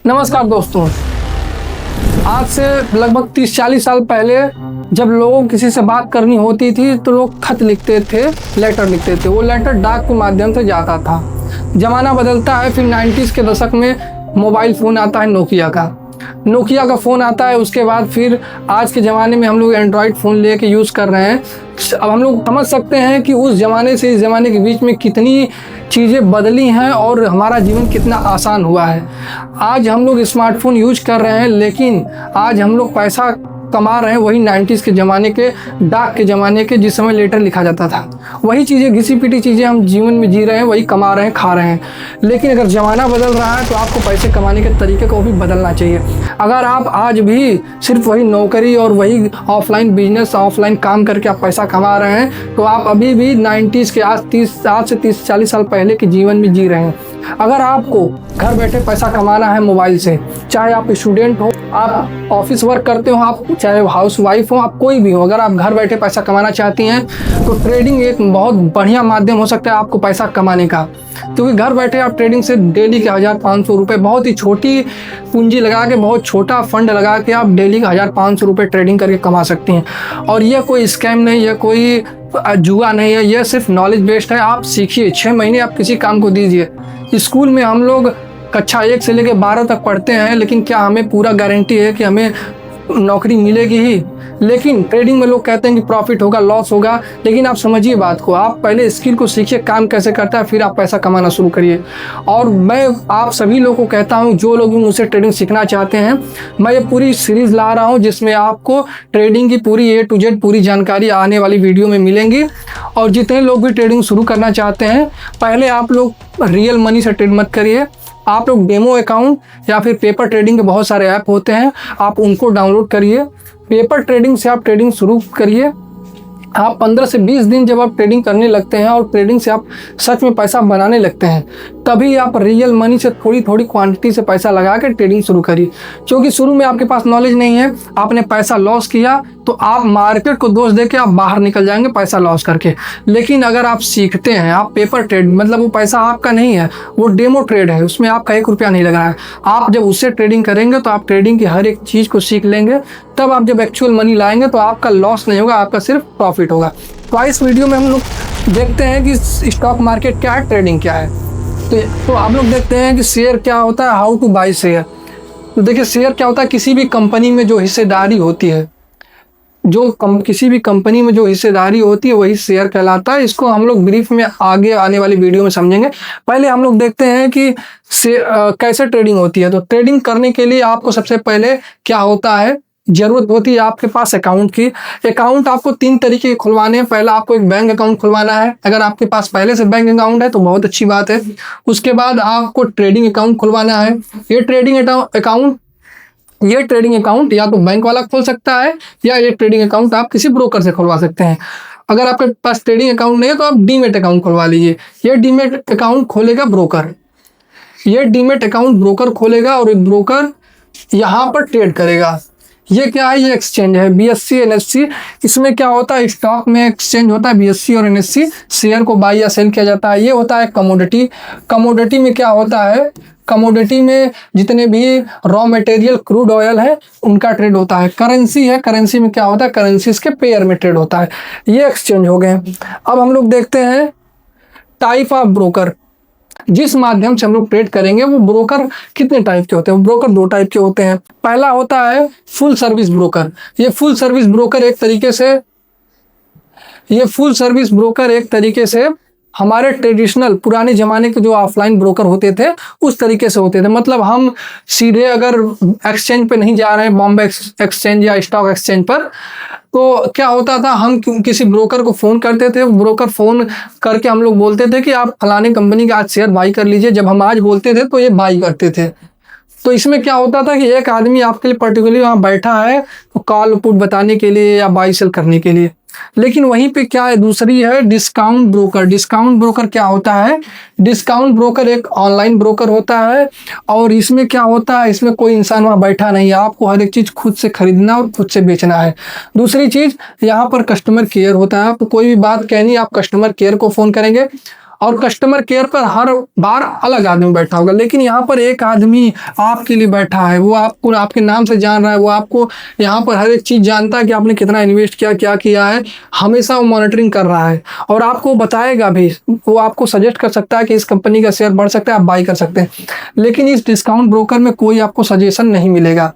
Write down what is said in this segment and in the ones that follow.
नमस्कार दोस्तों। आज से लगभग 30-40 साल पहले जब लोगों को किसी से बात करनी होती थी तो लोग खत लिखते थे, लेटर लिखते थे। वो लेटर डाक के माध्यम से जाता था। ज़माना बदलता है, फिर 90s के दशक में मोबाइल फ़ोन आता है, नोकिया का फ़ोन आता है। उसके बाद फिर आज के ज़माने में हम लोग एंड्रॉयड फ़ोन लेके यूज़ कर रहे हैं। अब हम लोग समझ सकते हैं कि उस ज़माने से इस ज़माने के बीच में कितनी चीज़ें बदली हैं और हमारा जीवन कितना आसान हुआ है। आज हम लोग स्मार्टफोन यूज कर रहे हैं, लेकिन आज हम लोग पैसा कमा रहे हैं वही 90s के ज़माने के, डाक के ज़माने के, जिस समय लेटर लिखा जाता था। वही चीज़ें, घिसी पिटी चीज़ें हम जीवन में जी रहे हैं, वही कमा रहे हैं, खा रहे हैं। लेकिन अगर ज़माना बदल रहा है तो आपको पैसे कमाने के तरीके को भी बदलना चाहिए। अगर आप आज भी सिर्फ वही नौकरी और वही ऑफलाइन बिजनेस, ऑफलाइन काम करके आप पैसा कमा रहे हैं तो आप अभी भी 90s के आज से 30-40 साल पहले के जीवन में जी रहे हैं। अगर आपको घर बैठे पैसा कमाना है मोबाइल से, चाहे आप स्टूडेंट हो, आप ऑफिस वर्क करते हो, आप चाहे हाउस वाइफ हो, आप कोई भी हो, अगर आप घर बैठे पैसा कमाना चाहती हैं तो ट्रेडिंग एक बहुत बढ़िया माध्यम हो सकता है आपको पैसा कमाने का। क्योंकि घर बैठे आप ट्रेडिंग से डेली के 1500 रुपये, बहुत ही छोटी पूंजी लगा के, बहुत छोटा फंड लगा के आप डेली के 1500 रुपये ट्रेडिंग करके कमा सकती हैं। और यह कोई स्कैम नहीं, यह कोई जुआ नहीं है, यह सिर्फ नॉलेज बेस्ड है। आप सीखिए, 6 महीने आप किसी काम को दीजिए। स्कूल में हम लोग कक्षा 1 से लेकर 12 तक पढ़ते हैं, लेकिन क्या हमें पूरा गारंटी है कि हमें नौकरी मिलेगी ही? लेकिन ट्रेडिंग में लोग कहते हैं कि प्रॉफिट होगा, लॉस होगा। लेकिन आप समझिए बात को, आप पहले स्किल को सीखिए, काम कैसे करता है, फिर आप पैसा कमाना शुरू करिए। और मैं आप सभी लोगों को कहता हूं, जो लोग मुझसे ट्रेडिंग सीखना चाहते हैं, मैं ये पूरी सीरीज़ ला रहा हूं जिसमें आपको ट्रेडिंग की पूरी A to Z पूरी जानकारी आने वाली वीडियो में मिलेंगी। और जितने लोग भी ट्रेडिंग शुरू करना चाहते हैं, पहले आप लोग रियल मनी से ट्रेड मत करिए। आप लोग डेमो अकाउंट या फिर पेपर ट्रेडिंग के बहुत सारे ऐप होते हैं, आप उनको डाउनलोड करिए। पेपर ट्रेडिंग से आप ट्रेडिंग शुरू करिए। आप 15 से 20 दिन जब आप ट्रेडिंग करने लगते हैं और ट्रेडिंग से आप सच में पैसा बनाने लगते हैं, तभी आप रियल मनी से थोड़ी थोड़ी क्वांटिटी से पैसा लगा के ट्रेडिंग शुरू करिए। क्योंकि शुरू में आपके पास नॉलेज नहीं है, आपने पैसा लॉस किया तो आप मार्केट को दोष दे के आप बाहर निकल जाएंगे पैसा लॉस करके। लेकिन अगर आप सीखते हैं, आप पेपर ट्रेड, मतलब वो पैसा आपका नहीं है, वो डेमो ट्रेड है, उसमें आपका 1 रुपया नहीं लगा है। आप जब उससे ट्रेडिंग करेंगे तो आप ट्रेडिंग की हर एक चीज़ को सीख लेंगे, तब आप जब एक्चुअल मनी लाएंगे तो आपका लॉस नहीं होगा, आपका सिर्फ प्रॉफिट होगा। तो इस वीडियो में हम लोग देखते हैं कि स्टॉक मार्केट क्या है, ट्रेडिंग क्या है। तो आप लोग देखते हैं कि शेयर क्या होता है, हाउ टू बाय शेयर। तो देखिए, शेयर क्या होता है, किसी भी कंपनी में जो हिस्सेदारी होती है, किसी भी कंपनी में जो हिस्सेदारी होती है वही शेयर कहलाता है। इसको हम लोग ब्रीफ में आगे आने वाली वीडियो में समझेंगे। पहले हम लोग देखते हैं कि कैसे ट्रेडिंग होती है। तो ट्रेडिंग करने के लिए आपको सबसे पहले क्या होता है, जरूरत होती है आपके पास अकाउंट की। अकाउंट आपको 3 तरीके के खुलवाने हैं। पहला, आपको एक बैंक अकाउंट खुलवाना है। अगर आपके पास पहले से बैंक अकाउंट है तो बहुत अच्छी बात है। उसके बाद आपको ट्रेडिंग अकाउंट खुलवाना है। ये ट्रेडिंग अकाउंट या तो बैंक वाला खोल सकता है, या ये ट्रेडिंग अकाउंट आप किसी ब्रोकर से खुलवा सकते हैं। अगर आपके पास ट्रेडिंग अकाउंट नहीं है तो आप डीमेट अकाउंट खुलवा लीजिए। ये डीमेट अकाउंट खोलेगा ब्रोकर। ये डीमेट अकाउंट ब्रोकर खोलेगा और एक ब्रोकर यहाँ पर ट्रेड करेगा। ये क्या है, ये एक्सचेंज है, BSE NSE। इसमें क्या होता है, स्टॉक में एक्सचेंज होता है BSE और NSE, शेयर को बाई या सेल किया जाता है। ये होता है कमोडिटी। कमोडिटी में क्या होता है, कमोडिटी में जितने भी रॉ मटेरियल, क्रूड ऑयल है, उनका ट्रेड होता है। करेंसी है, करेंसी में क्या होता है, करेंसीज के पेयर में ट्रेड होता है। ये एक्सचेंज हो गए। अब हम लोग देखते हैं टाइप ऑफ ब्रोकर, जिस माध्यम से हम लोग ट्रेड करेंगे। वो ब्रोकर कितने टाइप के होते हैं? ब्रोकर 2 टाइप के होते हैं। पहला होता है फुल सर्विस ब्रोकर। ये फुल सर्विस ब्रोकर एक तरीके से हमारे ट्रेडिशनल पुराने ज़माने के जो ऑफलाइन ब्रोकर होते थे उस तरीके से होते थे। मतलब हम सीधे अगर एक्सचेंज पे नहीं जा रहे हैं, बॉम्बे एक्सचेंज या स्टॉक एक्सचेंज पर, तो क्या होता था, हम किसी ब्रोकर को फ़ोन करते थे। ब्रोकर फ़ोन करके हम लोग बोलते थे कि आप फलाने कंपनी का आज शेयर बाई कर लीजिए। जब हम आज बोलते थे तो ये बाई करते थे। तो इसमें क्या होता था कि एक आदमी आपके लिए पर्टिकुलरली वहाँ बैठा है तो कॉल पुट बताने के लिए या बाई सेल करने के लिए। लेकिन वहीं पे क्या है, दूसरी है डिस्काउंट ब्रोकर। डिस्काउंट ब्रोकर क्या होता है, डिस्काउंट ब्रोकर एक ऑनलाइन ब्रोकर होता है। और इसमें क्या होता है, इसमें कोई इंसान वहाँ बैठा नहीं है, आपको हर एक चीज़ खुद से खरीदना और खुद से बेचना है। दूसरी चीज़, यहाँ पर कस्टमर केयर होता है। आपको कोई भी बात कहनी, आप कस्टमर केयर को फ़ोन करेंगे और कस्टमर केयर पर हर बार अलग आदमी बैठा होगा, लेकिन यहाँ पर एक आदमी आपके लिए बैठा है, वो आपको आपके नाम से जान रहा है, वो आपको यहाँ पर हर एक चीज़ जानता है कि आपने कितना इन्वेस्ट किया, क्या किया है, हमेशा वो मॉनिटरिंग कर रहा है और आपको बताएगा भी। वो आपको सजेस्ट कर सकता है कि इस कंपनी का शेयर बढ़ सकता है, आप बाई कर सकते हैं। लेकिन इस डिस्काउंट ब्रोकर में कोई आपको सजेशन नहीं मिलेगा,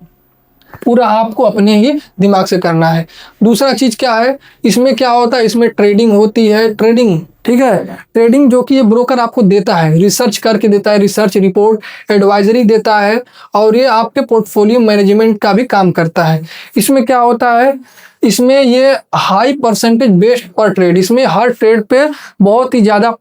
पूरा आपको अपने ही दिमाग से करना है। दूसरा चीज़ क्या है, इसमें क्या होता है, इसमें ट्रेडिंग होती है, ट्रेडिंग, ठीक है, ट्रेडिंग जो कि ये ब्रोकर आपको देता है, रिसर्च करके देता है, रिसर्च रिपोर्ट एडवाइजरी देता है और ये आपके पोर्टफोलियो मैनेजमेंट का भी काम करता है। इसमें क्या होता है, इसमें ये हाई परसेंटेज बेस्ड पर ट्रेड, इसमें हर ट्रेड पे बहुत ही ज़्यादा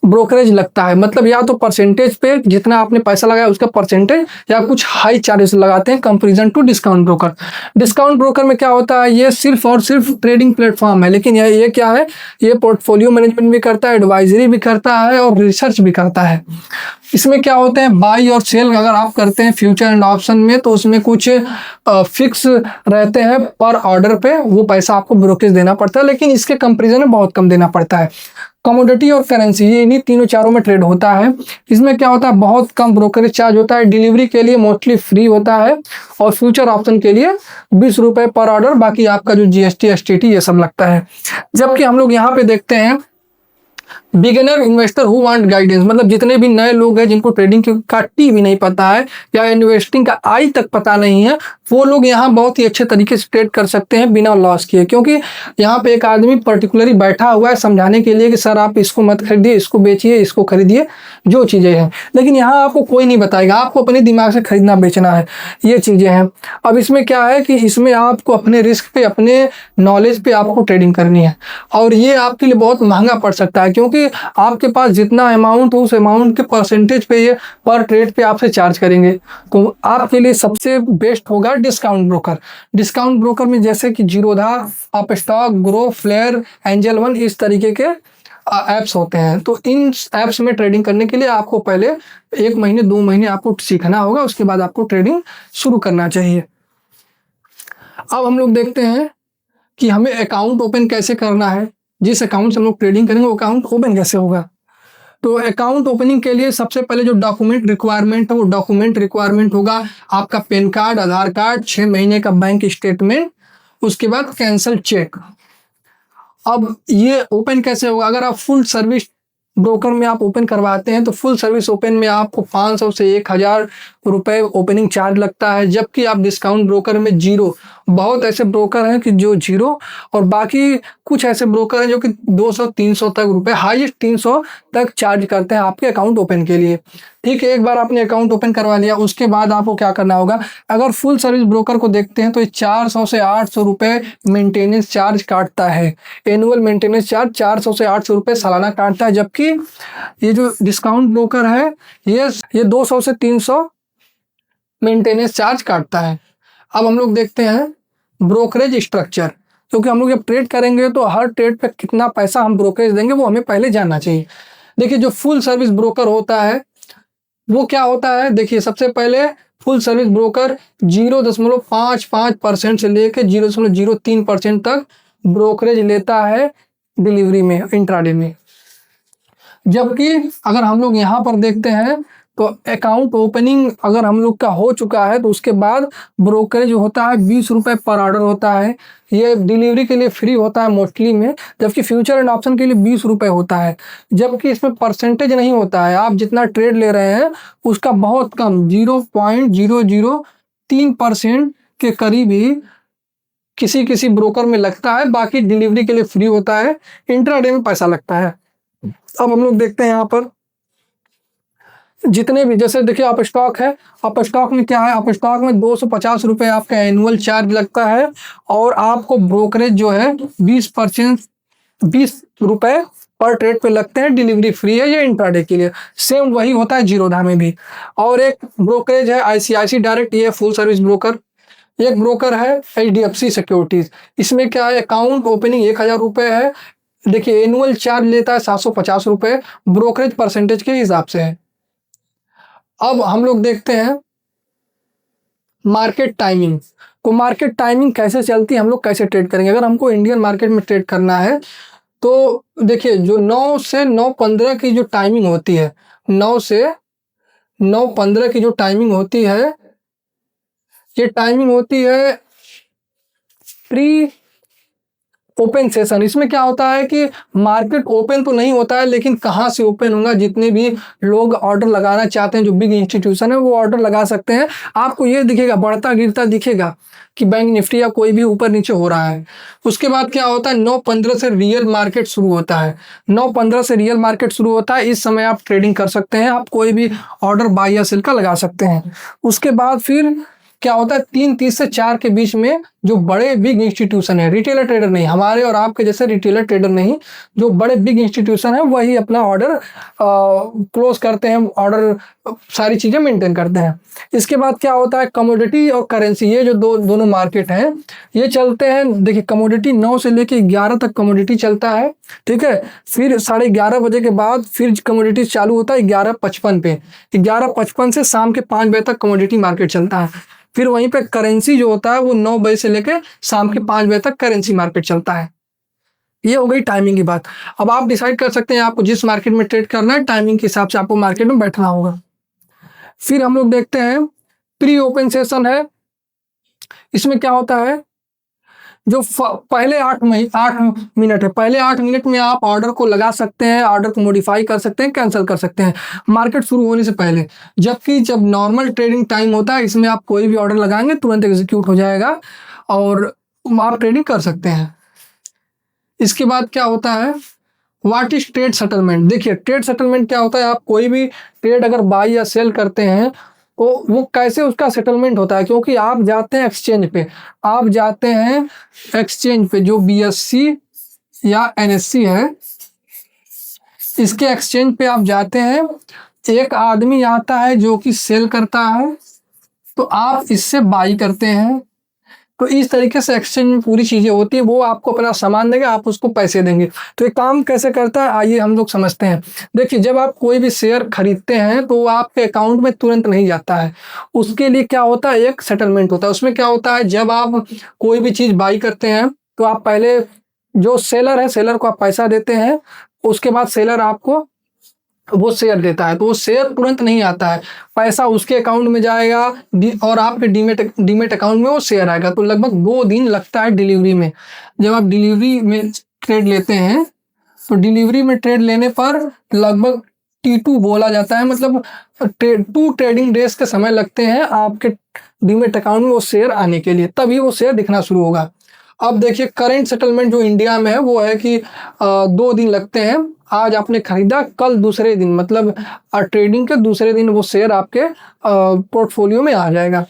ब्रोकरेज लगता है, मतलब या तो परसेंटेज पे जितना आपने पैसा लगाया उसका परसेंटेज, या कुछ हाई चार्जेस लगाते हैं comparison to discount broker. Discount broker में क्या होता है, ये सिर्फ और सिर्फ ट्रेडिंग प्लेटफॉर्म है, लेकिन ये क्या है, ये पोर्टफोलियो मैनेजमेंट भी करता है, एडवाइजरी भी करता है और रिसर्च भी करता है। इसमें क्या होते हैं, बाई और सेल अगर आप करते हैं फ्यूचर एंड ऑप्शन में, तो उसमें कुछ फिक्स रहते हैं पर ऑर्डर पे, वो पैसा आपको ब्रोकरेज देना पड़ता है, लेकिन इसके कंपैरिजन में बहुत कम देना पड़ता है। कमोडिटी और करेंसी, ये इन्हीं तीनों चारों में ट्रेड होता है। इसमें क्या होता है, बहुत कम ब्रोकरेज चार्ज होता है, डिलीवरी के लिए मोस्टली फ्री होता है और फ्यूचर ऑप्शन के लिए 20 रुपये पर ऑर्डर, बाकी आपका जो जीएसटी एसटीटी ये सब लगता है। जबकि हम लोग यहाँ पे देखते हैं beginner investor who want guidance, मतलब जितने भी नए लोग हैं जिनको ट्रेडिंग का टी भी नहीं पता है या इन्वेस्टिंग का आई तक पता नहीं है, वो लोग यहाँ बहुत ही अच्छे तरीके से ट्रेड कर सकते हैं बिना लॉस किए, क्योंकि यहाँ पे एक आदमी पर्टिकुलरली बैठा हुआ है समझाने के लिए कि सर आप इसको मत खरीदिए, इसको बेचिए, इसको खरीदिए, जो चीज़ें हैं। लेकिन यहाँ आपको कोई नहीं बताएगा, आपको अपने दिमाग से खरीदना बेचना है, ये चीज़ें हैं। अब इसमें क्या है कि इसमें आपको अपने रिस्क पे, अपने नॉलेज पे आपको ट्रेडिंग करनी है और ये आपके लिए बहुत महंगा पड़ सकता है, क्योंकि आपके पास जितना अमाउंट हो उस अमाउंट के परसेंटेज पे ये पर ट्रेड पे आपसे चार्ज करेंगे। तो आपके लिए सबसे बेस्ट होगा डिस्काउंट ब्रोकर। डिस्काउंट ब्रोकर में जैसे कि जीरोधा, अपस्टॉक, ग्रो, फ्लेयर, एंजल वन, इस तरीके के ऐप्स होते हैं। तो इन ऐप्स में ट्रेडिंग करने के लिए आपको पहले 1 महीने 2 महीने आपको सीखना होगा, उसके बाद आपको ट्रेडिंग शुरू करना चाहिए। अब हम लोग देखते हैं कि हमें अकाउंट ओपन कैसे करना है, जिस अकाउंट से हम लोग ट्रेडिंग करेंगे वो अकाउंट ओपन कैसे होगा। तो अकाउंट ओपनिंग के लिए सबसे पहले जो डॉक्यूमेंट रिक्वायरमेंट है, वो डॉक्यूमेंट रिक्वायरमेंट होगा आपका पैन कार्ड, आधार कार्ड, 6 महीने का बैंक स्टेटमेंट, उसके बाद कैंसल चेक। अब ये ओपन कैसे होगा, अगर आप फुल सर्विस ब्रोकर में आप ओपन करवाते हैं तो फुल सर्विस ओपन में आपको 500 से 1000 रुपये ओपनिंग चार्ज लगता है, जबकि आप डिस्काउंट ब्रोकर में जीरो, बहुत ऐसे ब्रोकर हैं कि जो जीरो, और बाकी कुछ ऐसे ब्रोकर हैं जो कि 200-300 तक रुपए, हाईएस्ट 300 तक चार्ज करते हैं आपके अकाउंट ओपन के लिए। ठीक है, एक बार आपने अकाउंट ओपन करवा लिया, उसके बाद आपको क्या करना होगा, अगर फुल सर्विस ब्रोकर को देखते हैं तो ये 400 से 800 रुपये मेंटेनेंस चार्ज काटता है। एनुअल मेंटेनेंस चार्ज 400 से 800 रुपये सालाना काटता है, जबकि ये जो डिस्काउंट ब्रोकर है ये 200 से 300 मेंटेनेंस चार्ज काटता है। अब हम लोग देखते हैं ब्रोकरेज स्ट्रक्चर, क्योंकि हम लोग जब ट्रेड करेंगे तो हर ट्रेड पे कितना पैसा हम ब्रोकरेज देंगे वो हमें पहले जानना चाहिए। देखिए, जो फुल सर्विस ब्रोकर होता है वो क्या होता है, देखिए सबसे पहले फुल सर्विस ब्रोकर 0.55% से लेकर 0.03% तक ब्रोकरेज लेता है डिलीवरी में, इंट्राडे में। जबकि अगर हम लोग यहाँ पर देखते हैं तो अकाउंट ओपनिंग अगर हम लोग का हो चुका है तो उसके बाद ब्रोकरेज होता है 20 रुपये पर ऑर्डर होता है। ये डिलीवरी के लिए फ्री होता है मोस्टली में, जबकि फ्यूचर एंड ऑप्शन के लिए 20 रुपये होता है। जबकि इसमें परसेंटेज नहीं होता है, आप जितना ट्रेड ले रहे हैं उसका बहुत कम 0.003% के करीब ही किसी किसी ब्रोकर में लगता है, बाकी डिलीवरी के लिए फ्री होता है, इंट्राडे में पैसा लगता है। अब हम लोग देखते हैं यहाँ पर जितने भी, जैसे देखिए अप स्टॉक है, अप स्टॉक में क्या है, अप स्टॉक में 250 रुपये आपका एनुअल चार्ज लगता है और आपको ब्रोकरेज जो है 20 रुपये पर ट्रेड पे लगते हैं, डिलीवरी फ्री है, ये इंट्राडे के लिए। सेम वही होता है जीरोधा में भी। और एक ब्रोकरेज है आईसीआईसी डायरेक्ट, ये फुल सर्विस ब्रोकर। एक ब्रोकर है एचडीएफसी सिक्योरिटीज, इसमें क्या है, अकाउंट ओपनिंग 1000 रुपये है, देखिए एनुअल चार्ज लेता है 750 रुपये, ब्रोकरेज परसेंटेज के हिसाब से है। अब हम लोग देखते हैं मार्केट टाइमिंग। तो मार्केट टाइमिंग कैसे चलती है, हम लोग कैसे ट्रेड करेंगे। अगर हमको इंडियन मार्केट में ट्रेड करना है तो देखिए जो 9 से 9:15 की जो टाइमिंग होती है, 9 से 9:15 की जो टाइमिंग होती है, ये टाइमिंग होती है प्री ओपन सेशन। इसमें क्या होता है कि मार्केट ओपन तो नहीं होता है, लेकिन कहाँ से ओपन होगा, जितने भी लोग ऑर्डर लगाना चाहते हैं, जो बिग इंस्टीट्यूशन है वो ऑर्डर लगा सकते हैं। आपको ये दिखेगा, बढ़ता गिरता दिखेगा कि बैंक निफ्टी या कोई भी ऊपर नीचे हो रहा है। उसके बाद क्या होता है, 9:15 से रियल मार्केट शुरू होता है। 9:15 से रियल मार्केट शुरू होता है। इस समय आप ट्रेडिंग कर सकते हैं, आप कोई भी ऑर्डर बाय या सेल का लगा सकते हैं। उसके बाद फिर क्या होता है, 3:30 से 4 के बीच में जो बड़े बिग इंस्टीट्यूशन है, रिटेलर ट्रेडर नहीं, हमारे और आपके जैसे रिटेलर ट्रेडर नहीं, जो बड़े बिग इंस्टीट्यूशन है वही अपना ऑर्डर क्लोज करते हैं, ऑर्डर सारी चीज़ें मेंटेन करते हैं। इसके बाद क्या होता है, कमोडिटी और करेंसी, ये जो दोनों मार्केट हैं ये चलते हैं। देखिए कमोडिटी 9 से लेके 11 तक कमोडिटी चलता है, ठीक है। फिर 11:30 बजे के बाद फिर कमोडिटी चालू होता है 11:55 पे। 11:55 से शाम के 5 बजे तक कमोडिटी मार्केट चलता है। फिर वहीं पे करेंसी जो होता है वो 9 बजे से लेकर शाम के 5 बजे तक करेंसी मार्केट चलता है। ये हो गई टाइमिंग की बात। अब आप डिसाइड कर सकते हैं आपको जिस मार्केट में ट्रेड करना है, टाइमिंग के हिसाब से आपको मार्केट में बैठना होगा। फिर हम लोग देखते हैं प्री ओपन सेशन है। इसमें क्या होता है, जो पहले 8 मिनट है, पहले 8 मिनट में आप ऑर्डर को लगा सकते हैं, ऑर्डर को मॉडिफाई कर सकते हैं, कैंसिल कर सकते हैं मार्केट शुरू होने से पहले। जबकि जब नॉर्मल ट्रेडिंग टाइम होता है, इसमें आप कोई भी ऑर्डर लगाएंगे तुरंत एग्जीक्यूट हो जाएगा और आप ट्रेडिंग कर सकते हैं। इसके बाद क्या होता है, व्हाट इज ट्रेड सेटलमेंट। देखिए ट्रेड सेटलमेंट क्या होता है, आप कोई भी ट्रेड अगर बाय या सेल करते हैं तो वो कैसे उसका सेटलमेंट होता है, क्योंकि आप जाते हैं एक्सचेंज पे, आप जाते हैं एक्सचेंज पे, जो BSE या NSE है, इसके एक्सचेंज पे आप जाते हैं। एक आदमी आता है जो कि सेल करता है, तो आप इससे बाई करते हैं। तो इस तरीके से एक्सचेंज में पूरी चीज़ें होती है। वो आपको अपना सामान देंगे, आप उसको पैसे देंगे। तो ये काम कैसे करता है, आइए हम लोग समझते हैं। देखिए जब आप कोई भी शेयर खरीदते हैं तो वो आपके अकाउंट में तुरंत नहीं जाता है, उसके लिए क्या होता है, एक सेटलमेंट होता है। उसमें क्या होता है, जब आप कोई भी चीज़ बाई करते हैं तो आप पहले जो सेलर है, सेलर को आप पैसा देते हैं, उसके बाद सेलर आपको वो शेयर देता है। तो वो शेयर तुरंत नहीं आता है, पैसा उसके अकाउंट में जाएगा और आपके डीमेट अकाउंट में वो शेयर आएगा। तो लगभग 2 दिन लगता है डिलीवरी में। जब आप डिलीवरी में ट्रेड लेते हैं तो डिलीवरी में ट्रेड लेने पर लगभग T2 बोला जाता है, मतलब 2 ट्रेडिंग डेज के समय लगते हैं आपके डीमेट अकाउंट में वो शेयर आने के लिए, तभी वो शेयर दिखना शुरू होगा। अब देखिए करंट सेटलमेंट जो इंडिया में है वो है कि 2 दिन लगते हैं। आज आपने खरीदा, कल दूसरे दिन, मतलब ट्रेडिंग के दूसरे दिन वो शेयर आपके पोर्टफोलियो में आ जाएगा।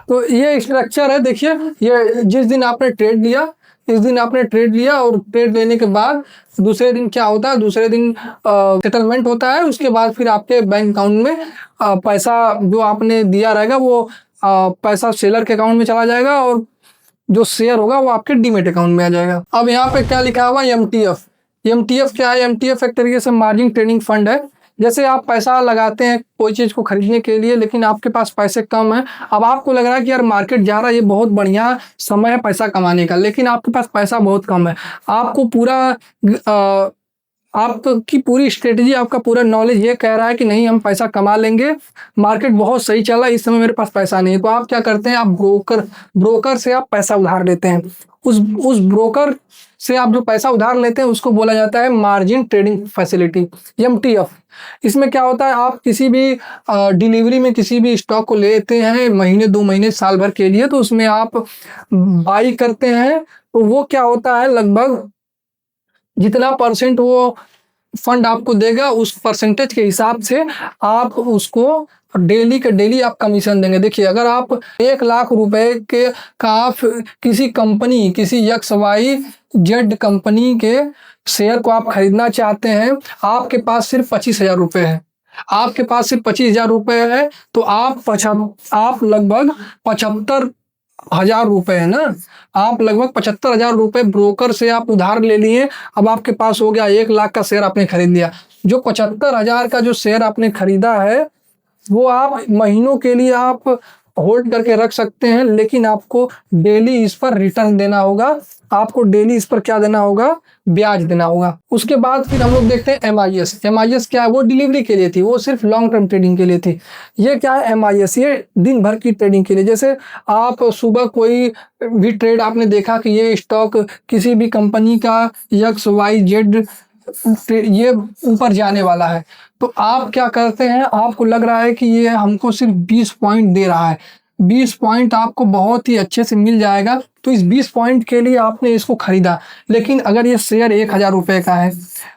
तो ये स्ट्रक्चर है। देखिए ये जिस दिन आपने ट्रेड लिया, इस दिन आपने ट्रेड लिया और ट्रेड लेने के बाद दूसरे दिन क्या होता है, दूसरे दिन सेटलमेंट होता है। उसके बाद फिर आपके बैंक अकाउंट में पैसा जो आपने दिया रहेगा वो पैसा सेलर के अकाउंट में चला जाएगा और जो शेयर होगा वो आपके डीमेट अकाउंट में आ जाएगा। अब यहाँ पे क्या लिखा हुआ, MTF। MTF क्या है, MTF एक तरीके से मार्जिन ट्रेडिंग फंड है। जैसे आप पैसा लगाते हैं कोई चीज़ को खरीदने के लिए, लेकिन आपके पास पैसे कम है। अब आपको लग रहा है कि यार मार्केट जा रहा है, ये बहुत बढ़िया समय है पैसा कमाने का, लेकिन आपके पास पैसा बहुत कम है। आपको पूरा आपकी पूरी स्ट्रेटजी, आपका पूरा नॉलेज ये कह रहा है कि नहीं हम पैसा कमा लेंगे, मार्केट बहुत सही चल रहा है, इस समय मेरे पास पैसा नहीं है। तो आप क्या करते हैं, आप ब्रोकर से आप पैसा उधार लेते हैं। उस ब्रोकर से आप जो पैसा उधार लेते हैं उसको बोला जाता है मार्जिन ट्रेडिंग फैसिलिटी, MTF। इसमें क्या होता है, आप किसी भी डिलीवरी में किसी भी स्टॉक को लेते हैं महीने 2 महीने साल भर के लिए, तो उसमें आप बाई करते हैं। तो वो क्या होता है, लगभग जितना % वो फंड आपको देगा उस परसेंटेज के हिसाब से आप उसको डेली के डेली आप कमीशन देंगे। देखिए अगर आप 1 लाख रुपए के का आप किसी कंपनी, किसी XYZ कंपनी के शेयर को आप खरीदना चाहते हैं, आपके पास सिर्फ 25,000 रुपये है, आपके पास सिर्फ 25,000 रुपये है, तो आप लगभग 75,000 रुपये है ना, आप लगभग 75,000 रुपये ब्रोकर से आप उधार ले लिए। अब आपके पास हो गया 1 लाख का शेयर आपने खरीद लिया। जो 75,000 का जो शेयर आपने खरीदा है वो आप महीनों के लिए आप होल्ड करके रख सकते हैं, लेकिन आपको डेली इस पर रिटर्न देना होगा। आपको डेली इस पर क्या देना होगा? ब्याज देना होगा। उसके बाद फिर हम लोग देखते हैं MIS। MIS क्या है? वो डिलीवरी के लिए थी, वो सिर्फ लॉन्ग टर्म ट्रेडिंग के लिए थी। ये क्या है MIS? ये दिन भर की ट्रेडिंग के लिए। जैसे आप सुबह कोई भी ट्रेड आपने देखा कि ये स्टॉक किसी भी कंपनी का XYZ ये ऊपर जाने वाला है, तो आप क्या करते हैं? आपको लग रहा है कि ये हमको सिर्फ 20 पॉइंट दे रहा है, 20 पॉइंट आपको बहुत ही अच्छे से मिल जाएगा, तो इस 20 पॉइंट के लिए आपने इसको खरीदा। लेकिन अगर ये शेयर 1000 रुपये का है,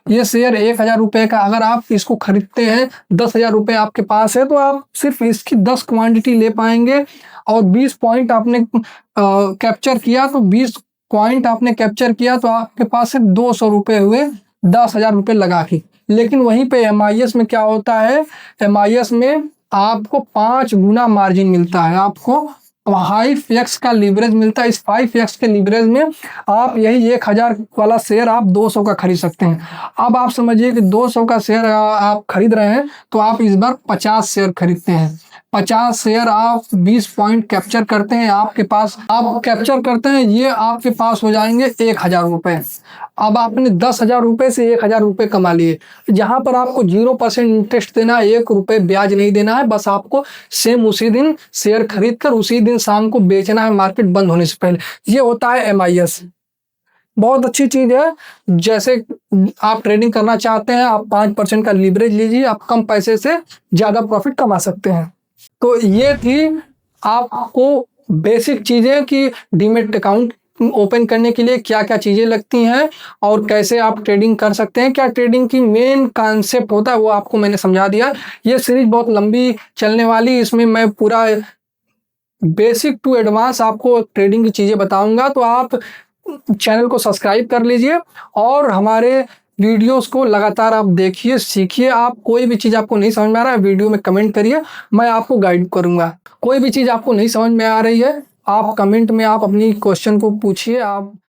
ये शेयर 1000 रुपये का, अगर आप इसको खरीदते हैं, 10,000 रुपये आपके पास है, तो आप सिर्फ इसकी 10 क्वांटिटी ले पाएंगे। और 20 पॉइंट आपने कैप्चर किया, तो 20 पॉइंट आपने कैप्चर किया तो आपके पास सिर्फ 200 रुपये हुए, 10,000 रुपये लगा के। लेकिन वहीं पे MIS में क्या होता है? MIS में आपको 5 गुना मार्जिन मिलता है, आपको 5x का लीवरेज मिलता है। इस 5x के लीवरेज में आप यही 1000 वाला शेयर आप 200 का खरीद सकते हैं। अब आप समझिए कि 200 का शेयर आप खरीद रहे हैं, तो आप इस बार 50 शेयर खरीदते हैं। 50 शेयर आप 20 पॉइंट कैप्चर करते हैं, आपके पास आप कैप्चर करते हैं, ये आपके पास हो जाएंगे 1000 रुपये। अब आपने 10,000 रुपये से 1000 रुपये कमा लिए। जहां पर आपको 0% इंटरेस्ट देना है, 1 रुपये ब्याज नहीं देना है, बस आपको सेम उसी दिन शेयर खरीद कर उसी दिन शाम को बेचना है, मार्केट बंद होने से पहले। ये होता है MIS। बहुत अच्छी चीज है। जैसे आप ट्रेडिंग करना चाहते हैं, आप 5% का लीवरेज लीजिए, आप कम पैसे से ज्यादा प्रॉफिट कमा सकते हैं। तो ये थी आपको बेसिक चीजें कि डीमैट अकाउंट ओपन करने के लिए क्या क्या चीजें लगती हैं और कैसे आप ट्रेडिंग कर सकते हैं, क्या ट्रेडिंग की मेन कॉन्सेप्ट होता है, वो आपको मैंने समझा दिया। ये सीरीज बहुत लंबी चलने वाली, इसमें मैं पूरा बेसिक टू एडवांस आपको ट्रेडिंग की चीजें बताऊंगा। तो आप चैनल को सब्सक्राइब कर लीजिए और हमारे वीडियोस को लगातार आप देखिए, सीखिए। आप कोई भी चीज़ आपको नहीं समझ में आ रहा है, वीडियो में कमेंट करिए, मैं आपको गाइड करूंगा। कोई भी चीज़ आपको नहीं समझ में आ रही है, आप कमेंट में आप अपनी क्वेश्चन को पूछिए। आप